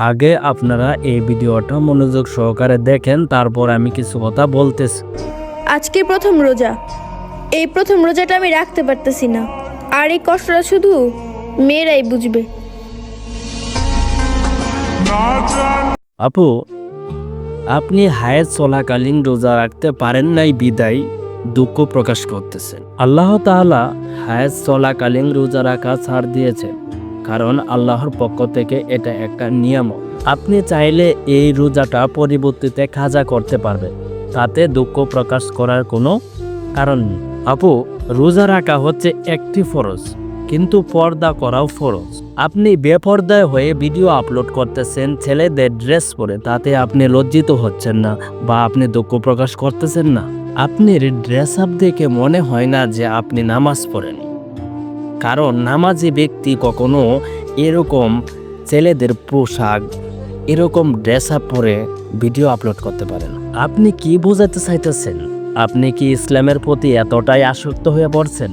আগে আপনারা এই ভিডিওটা মনোযোগ সহকারে দেখেন, তারপর আমি কিছু কথা বলতেছি। আজকে প্রথম রোজা। এই প্রথম রোজাটা আমি রাখতে পারতেছি না, আর এই কষ্টটা শুধু মেয়েরাই বুঝবে। আপু, আপনি হায়াত চলাকালীন রোজা রাখতে পারেন নাই বিদায় দুঃখ প্রকাশ করতেছেন। আল্লাহ তাআলা হায়াত চলাকালীন রোজা রাখা ছাড় দিয়েছেন, কারণ আল্লাহর পক্ষ থেকে এটা একটা নিয়ামত। আপনি চাইলে এই রোজাটা পরিবর্তিতে কাজা করতে পারবেন, তাতে দুঃখ প্রকাশ করার কোনো কারণ নেই। আপু, রোজা রাখা হচ্ছে একটি ফরজ, কিন্তু পর্দা করাও ফরজ। আপনি বেপর্দায় হয়ে ভিডিও আপলোড করতেছেন ছেলেদের ড্রেস পরে, তাতে আপনি লজ্জিত হচ্ছেন না বা আপনি দুঃখ প্রকাশ করতেছেন না? আপনার ড্রেস আপ দেখে মনে হয় না যে আপনি নামাজ পড়েন, কারণ নামাজি ব্যক্তি কখনো এরকম ছেলেদের পোশাক, এরকম ড্রেস আপ পরে ভিডিও আপলোড করতে পারেন। আপনি কি বোঝাতে চাইতেছেন? আপনি কি ইসলামের প্রতি এতটাই আসক্ত হয়ে পড়ছেন?